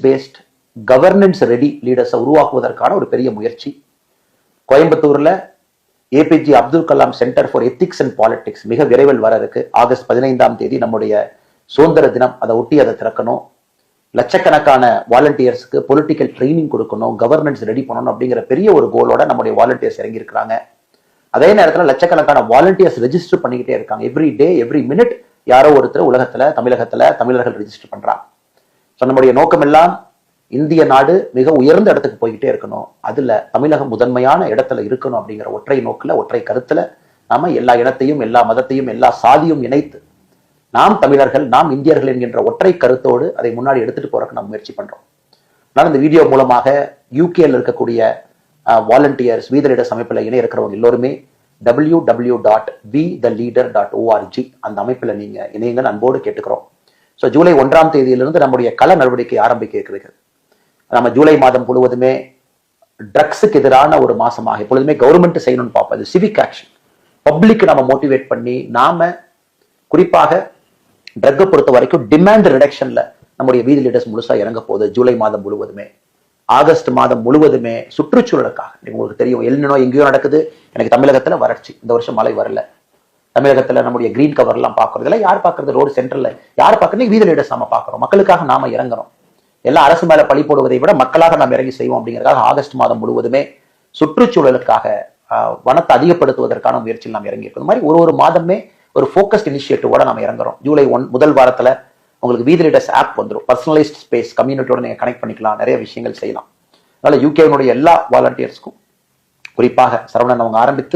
Paste governance ready லீடர்ஸை உருவாக்குவதற்கான ஒரு பெரிய முயற்சி. கோயம்புத்தூர்ல APJ Abdul Kalam centre for ethics and politics மிக விரைவில் வர இருக்கு. ஆகஸ்ட் 15ஆம் தேதி நம்முடைய சுதந்திர தினம், அதை ஒட்டி அதை திறக்கணும். லட்சக்கணக்கான வாலண்டியர்ஸ்க்கு பொலிட்டிக்கல் ட்ரைனிங் கொடுக்கணும், கவர்னன்ஸ் ரெடி பண்ணணும் அப்படிங்கிற பெரிய ஒரு கோலோட நம்முடைய வாலண்டியர்ஸ் இறங்கி இருக்கிறாங்க. அதே நேரத்தில் லட்சக்கணக்கான வாலண்டியர்ஸ் ரெஜிஸ்டர் பண்ணிக்கிட்டே இருக்காங்க. எவ்ரி டே எவ்ரி மினிட் யாரோ ஒருத்தர் உலகத்துல தமிழர்கள் ரெஜிஸ்டர் பண்றாங்க. ஸோ நம்முடைய நோக்கம் எல்லாம் இந்திய நாடு மிக உயர்ந்த இடத்துக்கு போய்கிட்டே இருக்கணும், அதுல தமிழகம் முதன்மையான இடத்துல இருக்கணும் அப்படிங்கிற ஒற்றை நோக்கில் ஒற்றை கருத்துல நாம எல்லா இனத்தையும் எல்லா மதத்தையும் எல்லா சாதியும் இணைத்து நாம் தமிழர்கள் நாம் இந்தியர்கள் என்கின்ற ஒற்றை கருத்தோடு அதை முன்னாடி எடுத்துட்டு போறதுக்கு நம்ம முயற்சி பண்றோம். அதனால இந்த வீடியோ மூலமாக யூகேல இருக்கக்கூடிய வாலண்டியர்ஸ் வி த லீடர்ஸ் அமைப்பில் இணைய இருக்கிறவங்க எல்லோருமே www.betheleader.org அந்த அமைப்பில் நீங்க இணையங்கள் அன்போடு கேட்டுக்கிறோம். ஸோ ஜூலை 1ஆம் தேதியிலிருந்து நம்முடைய கள நடவடிக்கை ஆரம்பிக்க இருக்கிறது. நம்ம ஜூலை மாதம் முழுவதுமே ட்ரக்ஸுக்கு எதிரான ஒரு மாசமாக எப்பொழுதுமே கவர்மெண்ட் செய்யணும்னு பார்ப்போம். அது சிவிக் ஆக்ஷன், பப்ளிக் நம்ம மோட்டிவேட் பண்ணி நாம குறிப்பாக ட்ரக்கை பொறுத்த வரைக்கும் டிமாண்ட் ரிடக்ஷன்ல நம்முடைய வீதி லீடர்ஸ் முழுசா இறங்க போகுது. ஜூலை மாதம் முழுவதுமே, ஆகஸ்ட் மாதம் முழுவதுமே சுற்றுச்சூழலுக்காக. உங்களுக்கு தெரியும் எல்னினோ எங்கேயோ நடக்குது, எனக்கு தமிழகத்துல வறட்சி, இந்த வருஷம் மழை வரல. தமிழகத்துல நம்முடைய கிரீன் கவர் எல்லாம் பாக்குறது இல்லை, யார் பாக்குறது? ரோடு சென்டர்ல யார் பாக்குறது? வீதி லீடர்ஸ் நாம பாக்குறோம். மக்களுக்காக நாம இறங்குறோம். எல்லாம் அரசு மேல பழி போடுவதை விட மக்களாக நாம் இறங்கி செய்வோம் அப்படிங்கிறதுக்காக ஆகஸ்ட் மாதம் முழுவதுமே சுற்றுச்சூழலுக்காக வனத்தை அதிகப்படுத்துவதற்கான முயற்சியில் நாம் இறங்கி இருக்கோம். இந்த மாதிரி ஒரு மாதமே ஒரு ஃபோக்கஸ்ட் இனிஷியேட்டிவோட நம்ம இறங்குறோம். ஜூலை 1 முதல் வாரத்துல உங்களுக்கு வீதி லீடர்ஸ் ஆப் வந்துடும். பர்சனலைஸ்ட் ஸ்பேஸ் கம்யூனிட்டியோட நீங்க கனெக்ட் பண்ணிக்கலாம், நிறைய விஷயங்கள் செய்யலாம். அதனால யூகேனுடைய எல்லா வாலண்டியர்ஸ்க்கும் குறிப்பாக சரவணன் அவங்க ஆரம்பித்து